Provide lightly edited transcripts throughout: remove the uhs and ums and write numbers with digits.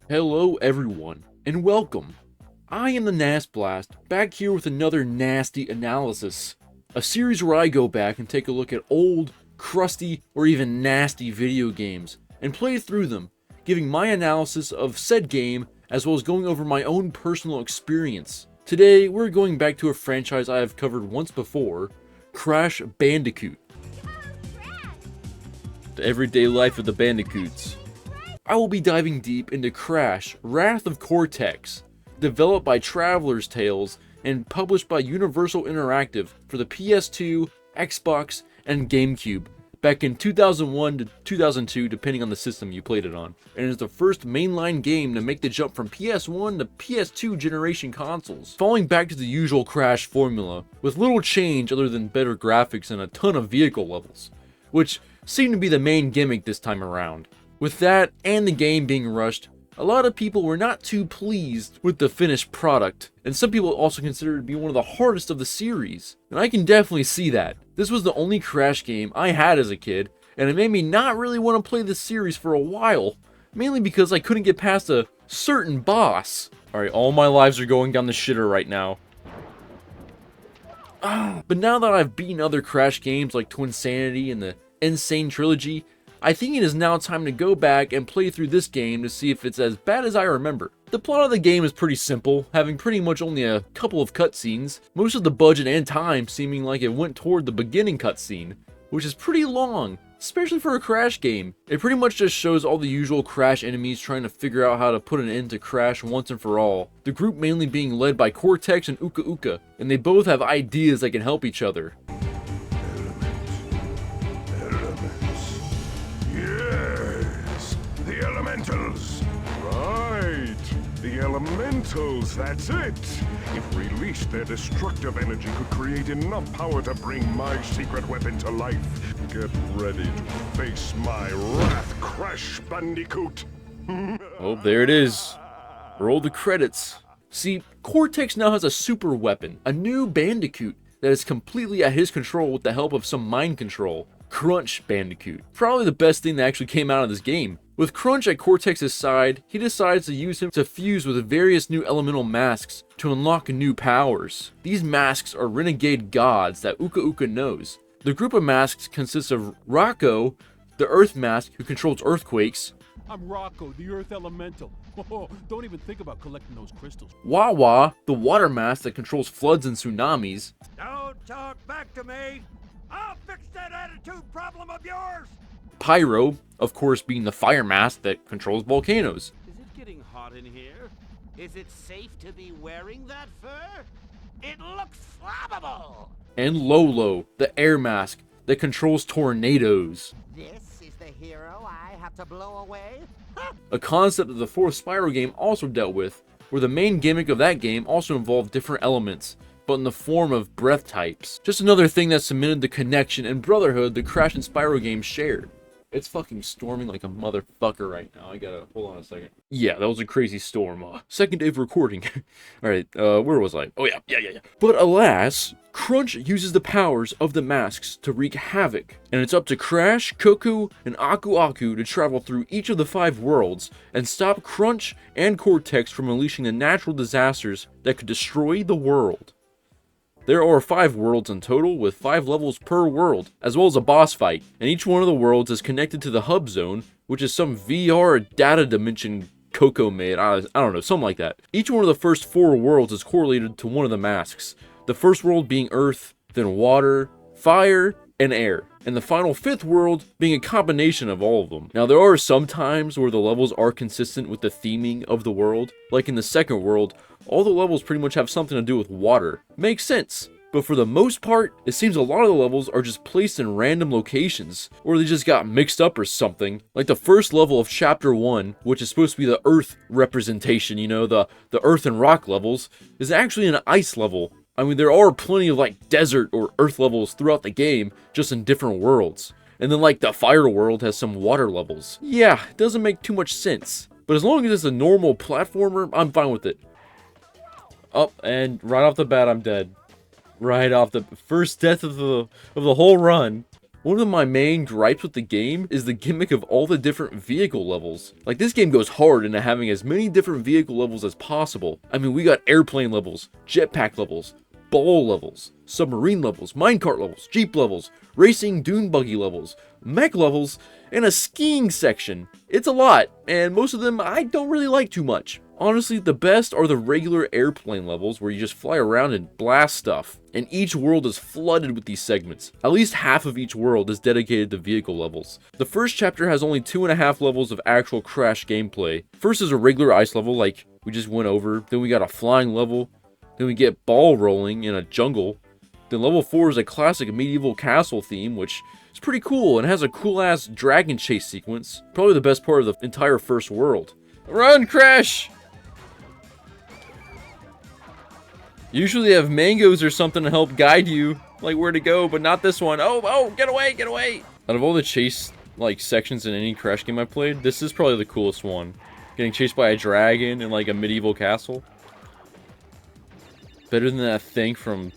Hello everyone, and welcome. I am the Nas Blast, back here with another nasty analysis. A series where I go back and take a look at old, crusty, or even nasty video games, and play through them, giving my analysis of said game, as well as going over my own personal experience. Today, we're going back to a franchise I have covered once before, Crash Bandicoot. The everyday life of the Bandicoots. I will be diving deep into Crash, Wrath of Cortex, developed by Traveler's Tales and published by Universal Interactive for the PS2, Xbox, and GameCube back in 2001 to 2002 depending on the system you played it on, and is the first mainline game to make the jump from PS1 to PS2 generation consoles, falling back to the usual Crash formula, with little change other than better graphics and a ton of vehicle levels, which seemed to be the main gimmick this time around. With that, and the game being rushed, a lot of people were not too pleased with the finished product, and some people also consider it to be one of the hardest of the series, and I can definitely see that. This was the only Crash game I had as a kid, and it made me not really want to play this series for a while, mainly because I couldn't get past a certain boss. Alright, all my lives are going down the shitter right now. But now that I've beaten other Crash games like Twinsanity and the Insane Trilogy, I think it is now time to go back and play through this game to see if it's as bad as I remember. The plot of the game is pretty simple, having pretty much only a couple of cutscenes, most of the budget and time seeming like it went toward the beginning cutscene, which is pretty long, especially for a Crash game. It pretty much just shows all the usual Crash enemies trying to figure out how to put an end to Crash once and for all, the group mainly being led by Cortex and Uka Uka, and they both have ideas that can help each other. Right! The elementals, that's it! If released, their destructive energy could create enough power to bring my secret weapon to life. Get ready to face my wrath, Crash Bandicoot! Oh, there it is. Roll the credits. See, Cortex now has a super weapon, a new Bandicoot, that is completely at his control with the help of some mind control. Crash Bandicoot. Probably the best thing that actually came out of this game. With Crunch at Cortex's side, he decides to use him to fuse with various new elemental masks to unlock new powers. These masks are renegade gods that Uka Uka knows. The group of masks consists of Rocco, the Earth Mask who controls earthquakes, I'm Rocco, the Earth Elemental. Oh, don't even think about collecting those crystals. Wawa, the Water Mask that controls floods and tsunamis, Don't talk back to me! I'll fix that attitude problem of yours! Pyro, of course being the Fire Mask that controls volcanoes, Is it getting hot in here? Is it safe to be wearing that fur? It looks flammable! and Lolo, the Air Mask that controls tornadoes. This is the hero I have to blow away? A concept that the fourth Spyro game also dealt with, where the main gimmick of that game also involved different elements, but in the form of breath types. Just another thing that cemented the connection and brotherhood the Crash and Spyro games shared. It's fucking storming like a motherfucker right now. I gotta, hold on a second. Yeah, that was a crazy storm. Second day of recording. Alright, where was I? Oh yeah. But alas, Crunch uses the powers of the masks to wreak havoc. And it's up to Crash, Cuckoo, and Aku Aku to travel through each of the 5 worlds and stop Crunch and Cortex from unleashing the natural disasters that could destroy the world. There are 5 worlds in total, with 5 levels per world, as well as a boss fight, and each one of the worlds is connected to the hub zone, which is some VR data dimension Coco made, I don't know, something like that. Each one of the first 4 worlds is correlated to one of the masks, the first world being Earth, then Water, Fire, and Air, and the final 5th world being a combination of all of them. Now there are some times where the levels are consistent with the theming of the world, like in the second world, all the levels pretty much have something to do with water. Makes sense. But for the most part, it seems a lot of the levels are just placed in random locations, or they just got mixed up or something. Like the first level of Chapter 1, which is supposed to be the Earth representation, you know, the Earth and Rock levels, is actually an ice level. I mean, there are plenty of like desert or Earth levels throughout the game, just in different worlds. And then like the Fire world has some water levels. Yeah, it doesn't make too much sense. But as long as it's a normal platformer, I'm fine with it. Oh, and right off the bat, I'm dead. Right off the first death of the whole run. One of my main gripes with the game is the gimmick of all the different vehicle levels. Like, this game goes hard into having as many different vehicle levels as possible. I mean, we got airplane levels, jetpack levels, ball levels, submarine levels, minecart levels, jeep levels, racing dune buggy levels, mech levels, and a skiing section. It's a lot, and most of them I don't really like too much. Honestly, the best are the regular airplane levels where you just fly around and blast stuff, and each world is flooded with these segments. At least half of each world is dedicated to vehicle levels. The first chapter has only 2.5 levels of actual Crash gameplay. First is a regular ice level like we just went over, then we got a flying level, then we get ball rolling in a jungle, then level 4 is a classic medieval castle theme, which is pretty cool and has a cool ass dragon chase sequence, probably the best part of the entire first world. Run, Crash! Usually they have mangoes or something to help guide you, like where to go, but not this one. Oh, get away, get away! Out of all the chase, like, sections in any Crash game I played, this is probably the coolest one. Getting chased by a dragon in, like, a medieval castle. Better than that thing from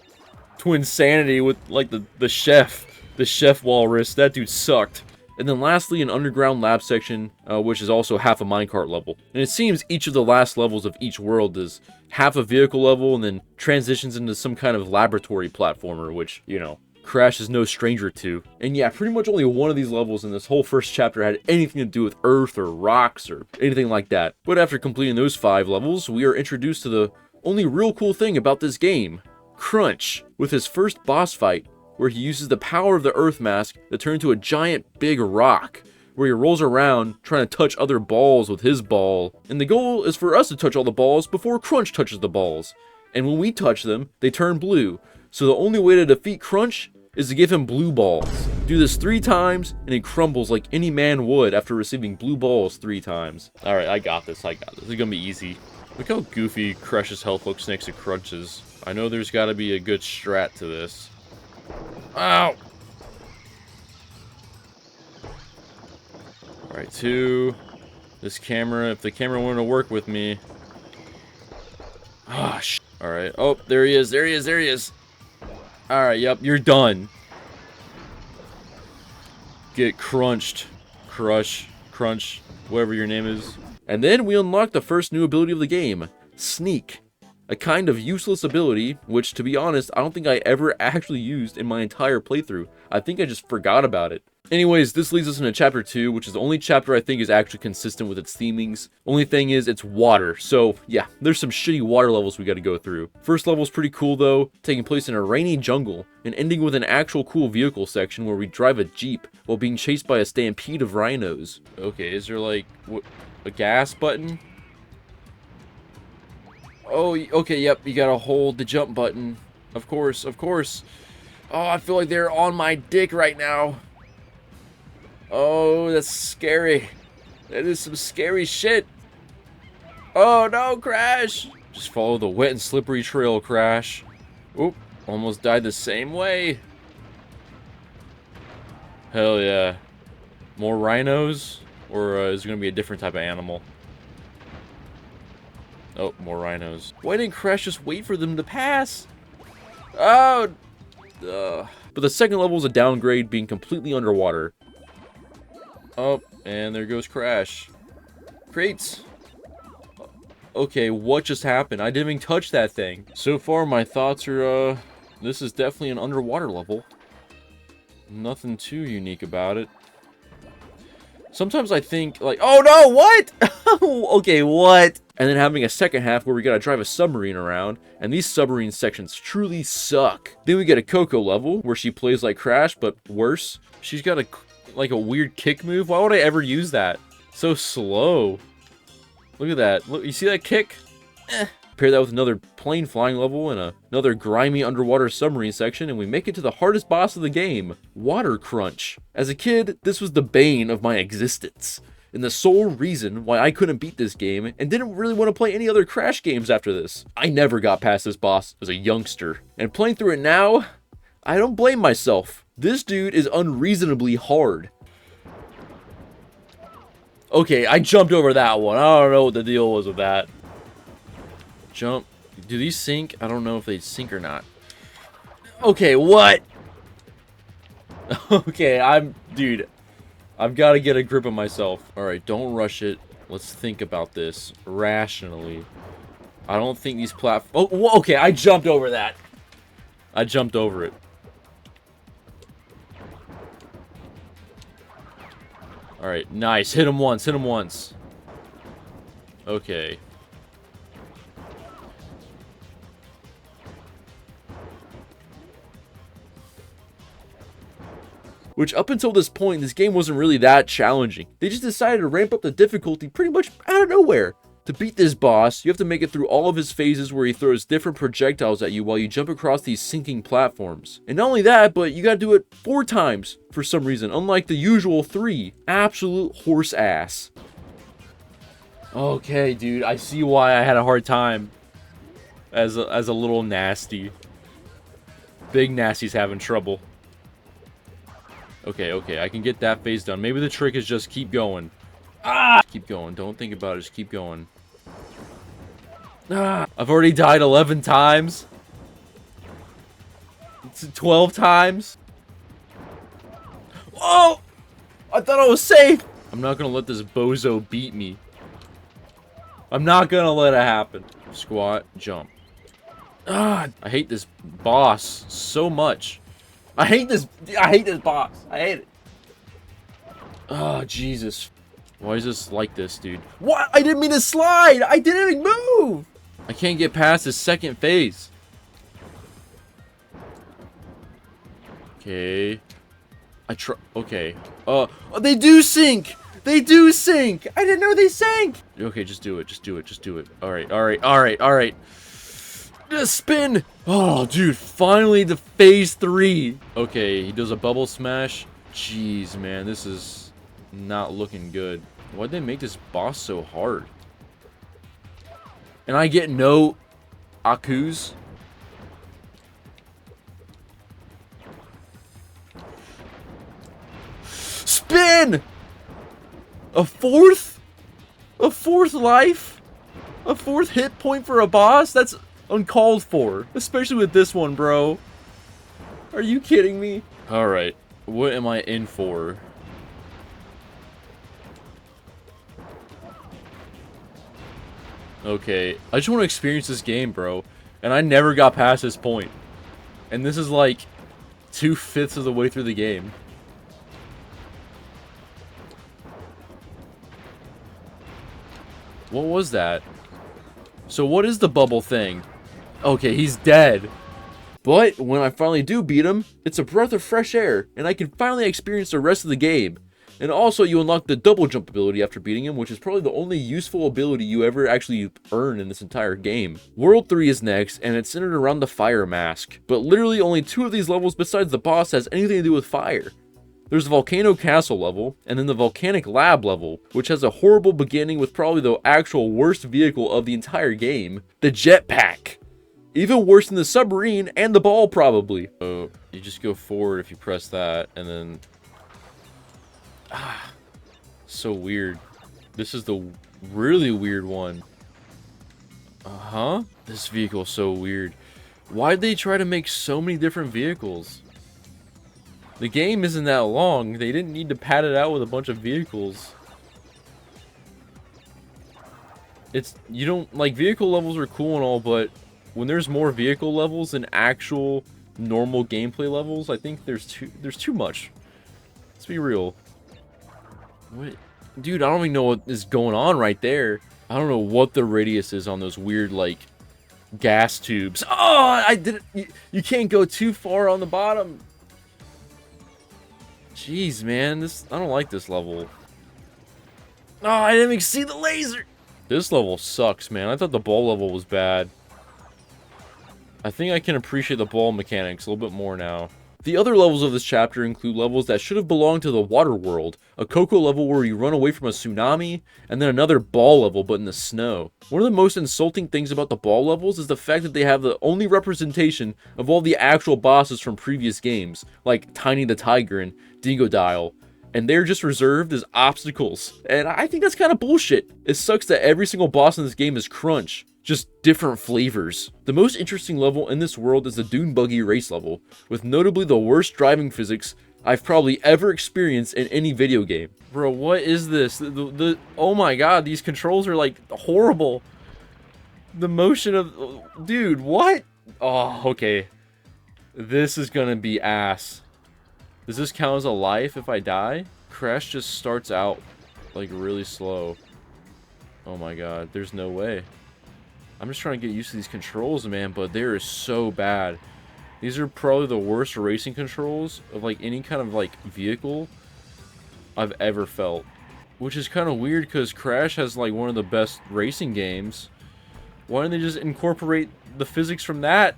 Twinsanity with, like, the chef walrus. That dude sucked. And then lastly, an underground lab section, which is also half a minecart level. And it seems each of the last levels of each world is half a vehicle level and then transitions into some kind of laboratory platformer, which, you know, Crash is no stranger to. And yeah, pretty much only one of these levels in this whole first chapter had anything to do with Earth or rocks or anything like that. But after completing those 5 levels, we are introduced to the only real cool thing about this game, Crunch, with his first boss fight, where he uses the power of the Earth Mask to turn into a giant big rock, where he rolls around trying to touch other balls with his ball. And the goal is for us to touch all the balls before Crunch touches the balls. And when we touch them, they turn blue. So the only way to defeat Crunch is to give him blue balls. Do this 3 times, and he crumbles like any man would after receiving blue balls 3 times. Alright, I got this. This is gonna be easy. Look how goofy Crash's health looks next to Crunch's. I know there's gotta be a good strat to this. Ow! Alright, 2. This camera, if the camera wanted to work with me. Ah, sh. Alright. Oh, there he is. Alright, yep, you're done. Get crunched. Crunch, whatever your name is. And then we unlock the first new ability of the game, Sneak. A kind of useless ability, which, to be honest, I don't think I ever actually used in my entire playthrough. I think I just forgot about it. Anyways, this leads us into Chapter 2, which is the only chapter I think is actually consistent with its themings. Only thing is, it's water. So, yeah, there's some shitty water levels we gotta go through. First level's pretty cool, though, taking place in a rainy jungle, and ending with an actual cool vehicle section where we drive a jeep while being chased by a stampede of rhinos. Okay, is there, like, a gas button? Oh, okay, yep, you gotta hold the jump button. Of course. Oh, I feel like they're on my dick right now. Oh, that's scary. That is some scary shit. Oh, no, Crash. Just follow the wet and slippery trail, Crash. Oop, almost died the same way. Hell yeah. More rhinos? Or is it gonna be a different type of animal? Oh, more rhinos. Why didn't Crash just wait for them to pass? Oh! But the second level is a downgrade, being completely underwater. Oh, and there goes Crash. Crates! Okay, what just happened? I didn't even touch that thing. So far, my thoughts are, this is definitely an underwater level. Nothing too unique about it. Sometimes I think, like, oh no, what? Okay, what? And then having a second half where we gotta drive a submarine around, and these submarine sections truly suck. Then we get a Coco level, where she plays like Crash, but worse. She's got a weird kick move. Why would I ever use that? So slow. Look at that. Look, you see that kick? Pair that with another plane flying level and another grimy underwater submarine section, and we make it to the hardest boss of the game, Water Crunch. As a kid, this was the bane of my existence, and the sole reason why I couldn't beat this game and didn't really want to play any other Crash games after this. I never got past this boss as a youngster, and playing through it now, I don't blame myself. This dude is unreasonably hard. Okay, I jumped over that one. I don't know what the deal was with that. Jump. Do these sink? I don't know if they sink or not. Okay, what? Okay, dude, I've got to get a grip of myself. All right, don't rush it. Let's think about this rationally. I don't think these okay, I jumped over that. I jumped over it. All right, nice. Hit him once. Hit him once. Okay. Which, up until this point, this game wasn't really that challenging. They just decided to ramp up the difficulty pretty much out of nowhere. To beat this boss, you have to make it through all of his phases where he throws different projectiles at you while you jump across these sinking platforms. And not only that, but you gotta do it 4 times for some reason, unlike the usual 3. Absolute horse ass. Okay, dude, I see why I had a hard time as a little nasty. Big nasty's having trouble. Okay, okay, I can get that phase done. Maybe the trick is just keep going. Ah! Keep going. Don't think about it. Just keep going. Ah! I've already died 11 times. It's 12 times. Oh! I thought I was safe. I'm not gonna let this bozo beat me. I'm not gonna let it happen. Squat, jump. Ah! I hate this boss so much. I hate this boss. I hate it. Oh, Jesus. Why is this like this, dude? What? I didn't mean to slide. I didn't even move. I can't get past this second phase. Okay. Okay. They do sink. They do sink. I didn't know they sank. Okay, just do it. Just do it. Just do it. All right. All right. All right. All right. Just spin! Oh, dude, finally to phase 3. Okay, he does a bubble smash. Jeez, man, this is not looking good. Why'd they make this boss so hard? And I get no Akus? Spin! A 4th? A 4th life? A 4th hit point for a boss? That's uncalled for, especially with this one, bro. Are you kidding me? All right, what am I in for? Okay, I just want to experience this game, bro, and I never got past this point, and this is like 2/5 of the way through the game. What was that? So what is the bubble thing? Okay, he's dead. But when I finally do beat him, it's a breath of fresh air, and I can finally experience the rest of the game. And also, you unlock the double jump ability after beating him, which is probably the only useful ability you ever actually earn in this entire game. World 3 is next, and it's centered around the fire mask. But literally only 2 of these levels besides the boss has anything to do with fire. There's the Volcano Castle level, and then the Volcanic Lab level, which has a horrible beginning with probably the actual worst vehicle of the entire game, the jetpack. Even worse than the submarine and the ball, probably. Oh, you just go forward if you press that, and then... Ah, so weird. This is the really weird one. Uh-huh. This vehicle is so weird. Why'd they try to make so many different vehicles? The game isn't that long. They didn't need to pad it out with a bunch of vehicles. You don't, like, vehicle levels are cool and all, but when there's more vehicle levels than actual normal gameplay levels, I think there's too much. Let's be real. What? Dude, I don't even know what is going on right there. I don't know what the radius is on those weird, like, gas tubes. Oh, I didn't. You can't go too far on the bottom. Jeez, man, I don't like this level. Oh, I didn't even see the laser. This level sucks, man. I thought the ball level was bad. I think I can appreciate the ball mechanics a little bit more now. The other levels of this chapter include levels that should have belonged to the water world, a Coco level where you run away from a tsunami, and then another ball level but in the snow. One of the most insulting things about the ball levels is the fact that they have the only representation of all the actual bosses from previous games, like Tiny the Tiger and Dingodile, and they're just reserved as obstacles, and I think that's kind of bullshit. It sucks that every single boss in this game is Crunch. Just different flavors. The most interesting level in this world is the Dune Buggy race level, with notably the worst driving physics I've probably ever experienced in any video game. Bro, what is this? Oh my god, these controls are like horrible. The motion of... Dude, what? Oh, okay. This is gonna be ass. Does this count as a life if I die? Crash just starts out like really slow. Oh my god, there's no way. I'm just trying to get used to these controls, man, but they're so bad. These are probably the worst racing controls of like any kind of like vehicle I've ever felt. Which is kind of weird because Crash has like one of the best racing games. Why don't they just incorporate the physics from that?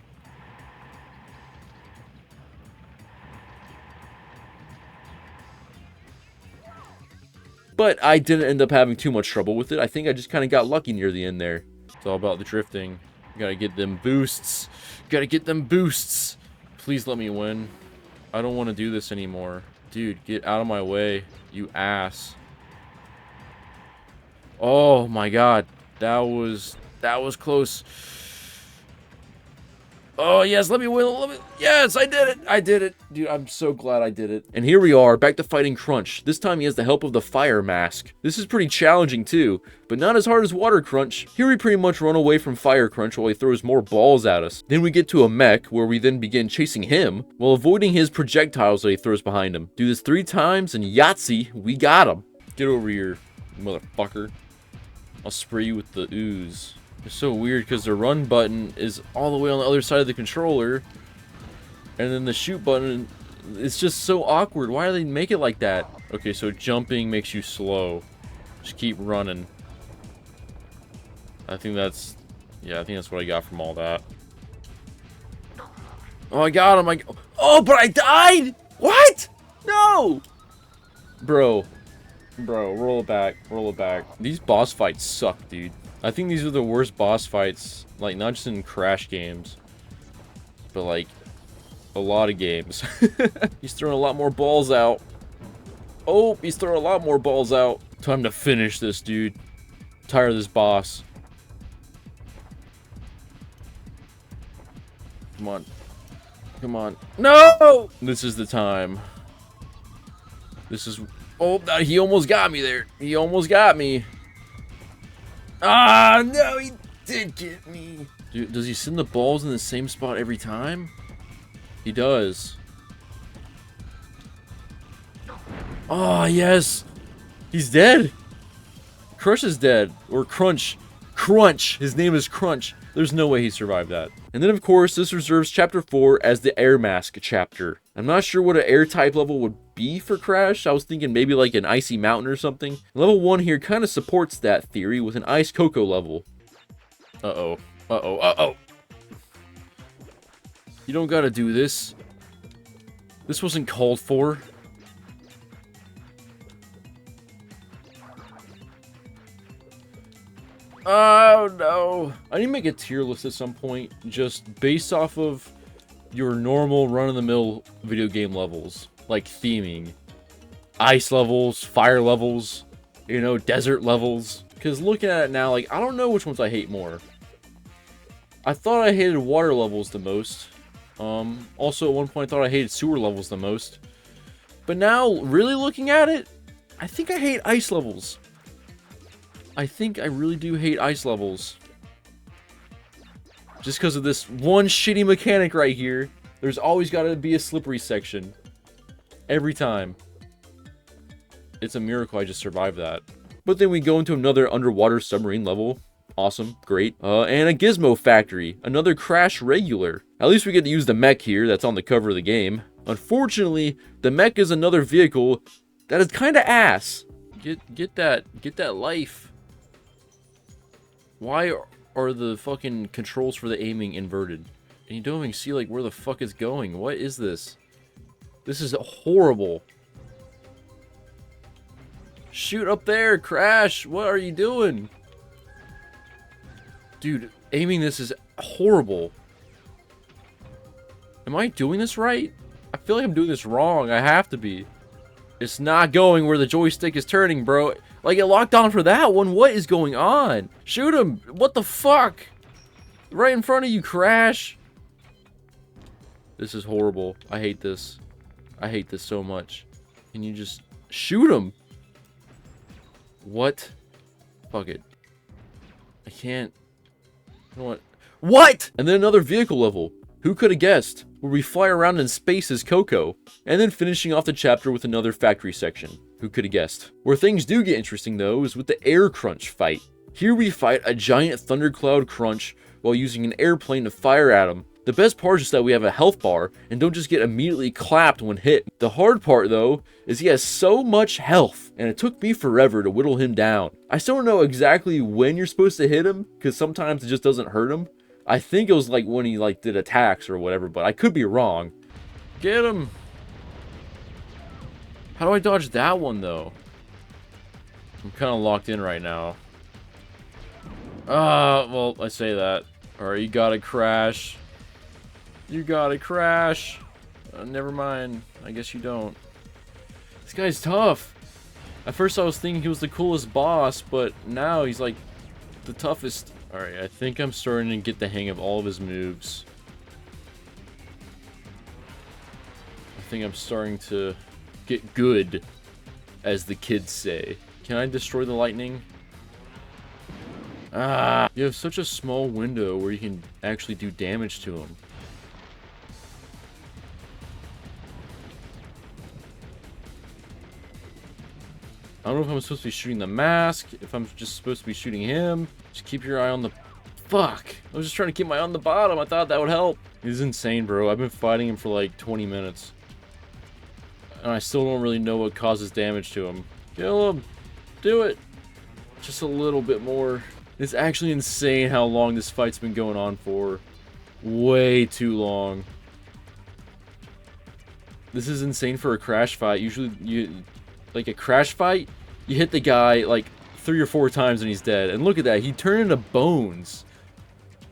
But I didn't end up having too much trouble with it. I think I just kind of got lucky near the end there. It's all about the drifting. Gotta get them boosts. Gotta get them boosts. Please let me win. I don't want to do this anymore. Dude, get out of my way, you ass. Oh my god. That was close. Oh, yes, let me win. Yes, I did it. I did it. Dude, I'm so glad I did it. And here we are, back to fighting Crunch. This time he has the help of the Fire Mask. This is pretty challenging too, but not as hard as Water Crunch. Here we pretty much run away from Fire Crunch while he throws more balls at us. Then we get to a mech, where we then begin chasing him, while avoiding his projectiles that he throws behind him. Do this 3 times, and Yahtzee, we got him. Get over here, motherfucker. I'll spray you with the ooze. It's so weird because the run button is all the way on the other side of the controller, and then the shoot button, it's just so awkward. Why do they make it like that? Okay, so jumping makes you slow. Just keep running. I think that's what I got from all that. Oh, I got him. Oh, but I died? What? No! Bro, roll it back. Roll it back. These boss fights suck, dude. I think these are the worst boss fights, like, not just in Crash games, but, like, a lot of games. He's throwing a lot more balls out. Oh, he's throwing a lot more balls out. Time to finish this, dude. I'm tired of this boss. Come on. Come on. No! This is the time. This is... Oh, he almost got me there. He almost got me. Ah, no, he did get me. Dude, does he send the balls in the same spot every time? He does. Oh, yes. He's dead. Crush is dead. Or Crunch. Crunch. His name is Crunch. There's no way he survived that. And then, of course, this reserves Chapter 4 as the Air Mask chapter. I'm not sure what an air type level would be for Crash. I was thinking maybe like an icy mountain or something. Level 1 here kind of supports that theory with an ice cocoa level. Uh-oh. Uh-oh. Uh-oh. You don't gotta do this. This wasn't called for. Oh, no. I need to make a tier list at some point, just based off of your normal run-of-the-mill video game levels. Like theming. Ice levels, fire levels, you know, desert levels. Because looking at it now, like, I don't know which ones I hate more. I thought I hated water levels the most. Also, at one point, I thought I hated sewer levels the most. But now, really looking at it, I think I hate ice levels. I think I really do hate ice levels. Just because of this one shitty mechanic right here. There's always got to be a slippery section. Every time. It's a miracle I just survived that. But then we go into another underwater submarine level. Awesome. Great. And a gizmo factory. Another Crash regular. At least we get to use the mech here that's on the cover of the Unfortunately, the mech is another vehicle that is kind of ass. Get that life. Why are the fucking controls for the aiming inverted? And you don't even see like where the fuck it's going. What is this? This is horrible. Shoot up there, Crash. What are you doing? Dude, aiming this is horrible. Am I doing this right? I feel like I'm doing this wrong. I have to be. It's not going where the joystick is turning, bro. Like, it locked on for that one. What is going on? Shoot him. What the fuck? Right in front of you, Crash. This is horrible. I hate this. I hate this so much. Can you just shoot him? What? Fuck it. I can't. You know what? What? And then another vehicle level. Who could have guessed? Where we fly around in space as Coco. And then finishing off the chapter with another factory section. Who could have guessed? Where things do get interesting though is with the air crunch fight. Here we fight a giant thundercloud crunch while using an airplane to fire at him. The best part is that we have a health bar and don't just get immediately clapped when hit. The hard part though is he has so much health and it took me forever to whittle him down. I still don't know exactly when you're supposed to hit him because sometimes it just doesn't hurt him. I think it was like when he like did attacks or whatever, but I could be wrong. Get him. How do I dodge that one though? I'm kind of locked in right now. Well, I say that. Alright, you gotta crash. You gotta crash. Never mind. I guess you don't. This guy's tough. At first I was thinking he was the coolest boss, but now he's like the toughest. Alright, I think I'm starting to get the hang of all of his moves. I think I'm starting to get good, as the kids say. Can I destroy the lightning? Ah, you have such a small window where you can actually do damage to him. I don't know if I'm supposed to be shooting the mask, if I'm just supposed to be shooting him. Just keep your eye on the... Fuck! I was just trying to keep my eye on the bottom. I thought that would help. He's insane, bro. I've been fighting him for like 20 minutes. And I still don't really know what causes damage to him. Kill him! Do it! Just a little bit more. It's actually insane how long this fight's been going on for. Way too long. This is insane for a Crash fight. Usually, like a Crash fight, you hit the guy like 3 or 4 times and he's dead. And look at that, he turned into bones.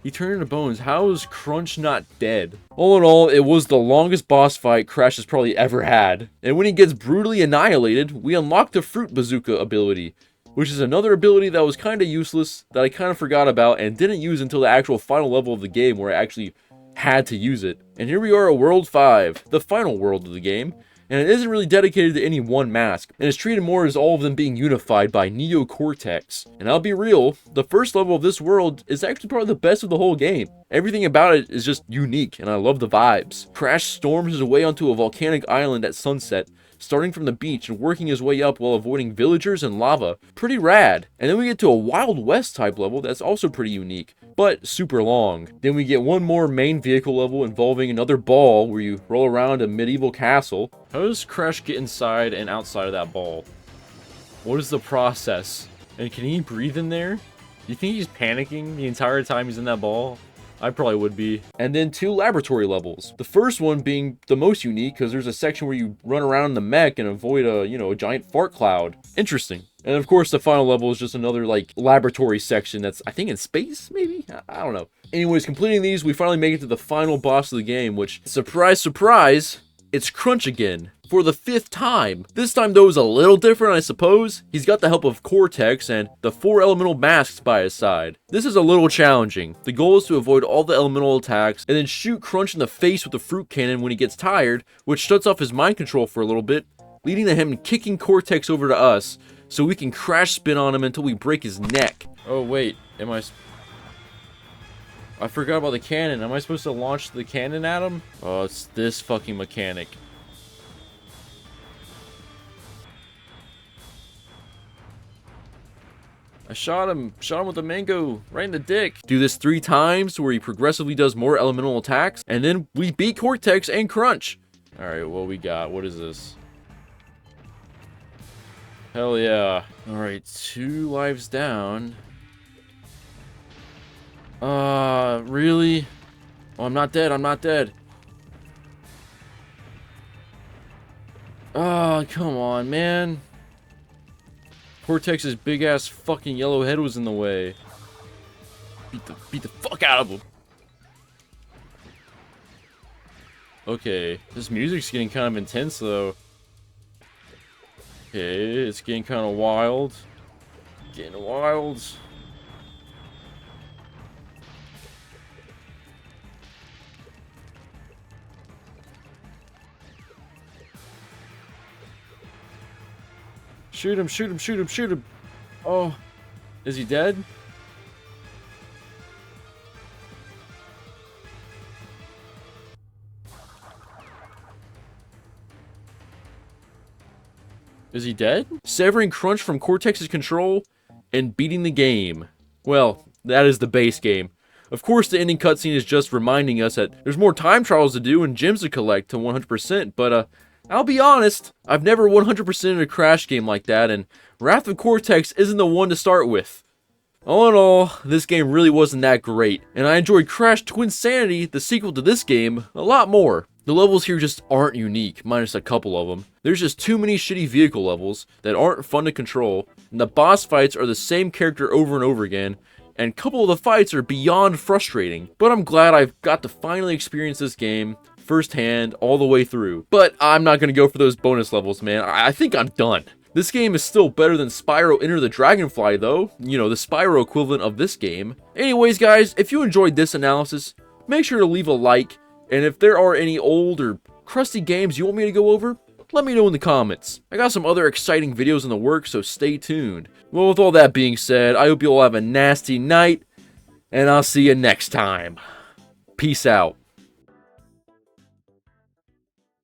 He turned into bones. How is Crunch not dead? All in all, it was the longest boss fight Crash has probably ever had. And when he gets brutally annihilated, we unlock the Fruit Bazooka ability, which is another ability that was kind of useless, that I kind of forgot about and didn't use until the actual final level of the game where I actually had to use it. And here we are at World 5, the final world of the game. And it isn't really dedicated to any one mask, and it's treated more as all of them being unified by Neo Cortex. And I'll be real, the first level of this world is actually probably the best of the whole game. Everything about it is just unique, and I love the vibes. Crash storms his way onto a volcanic island at sunset, starting from the beach and working his way up while avoiding villagers and lava. Pretty rad. And then we get to a Wild West type level that's also pretty unique, but super long. Then we get one more main vehicle level involving another ball where you roll around a medieval castle. How does Crash get inside and outside of that ball? What is the process? And can he breathe in there? Do you think he's panicking the entire time he's in that ball? I probably would be. And then 2 laboratory levels. The first one being the most unique because there's a section where you run around the mech and avoid a giant fart cloud. Interesting. And of course the final level is just another like laboratory section that's I think in space maybe? I don't know. Anyways, completing these, we finally make it to the final boss of the game, which, surprise, surprise, it's Crunch again. For the 5th time. This time though is a little different, I suppose. He's got the help of Cortex and the 4 elemental masks by his side. This is a little challenging. The goal is to avoid all the elemental attacks and then shoot Crunch in the face with the fruit cannon when he gets tired, which shuts off his mind control for a little bit, leading to him kicking Cortex over to us so we can crash spin on him until we break his neck. Oh wait, I forgot about the cannon. Am I supposed to launch the cannon at him? Oh, it's this fucking mechanic. I shot him with the mango right in the dick. Do this 3 times where he progressively does more elemental attacks, and then we beat Cortex and Crunch. Alright, what we got? What is this? Hell yeah. Alright, 2 lives down. Really? Oh, I'm not dead, I'm not dead. Oh, come on, man. Cortex's big ass fucking yellow head was in the way. Beat the fuck out of him. Okay, this music's getting kind of intense though. Okay, it's getting kind of wild. Getting wild. Shoot him, shoot him, shoot him, shoot him. Oh, is he dead? Is he dead? Severing Crunch from Cortex's control and beating the game. Well, that is the base game. Of course, the ending cutscene is just reminding us that there's more time trials to do and gems to collect to 100%, but I'll be honest, I've never 100%ed a Crash game like that, and Wrath of Cortex isn't the one to start with. All in all, this game really wasn't that great, and I enjoyed Crash Twinsanity, the sequel to this game, a lot more. The levels here just aren't unique, minus a couple of them. There's just too many shitty vehicle levels that aren't fun to control, and the boss fights are the same character over and over again, and a couple of the fights are beyond frustrating. But I'm glad I've got to finally experience this game firsthand all the way through. But I'm not going to go for those bonus levels, man. I think I'm done. This game is still better than Spyro Enter the Dragonfly, though. You know, the Spyro equivalent of this game. Anyways, guys, if you enjoyed this analysis, make sure to leave a like. And if there are any old or crusty games you want me to go over, let me know in the comments. I got some other exciting videos in the works, so stay tuned. Well, with all that being said, I hope you all have a nasty night, and I'll see you next time. Peace out.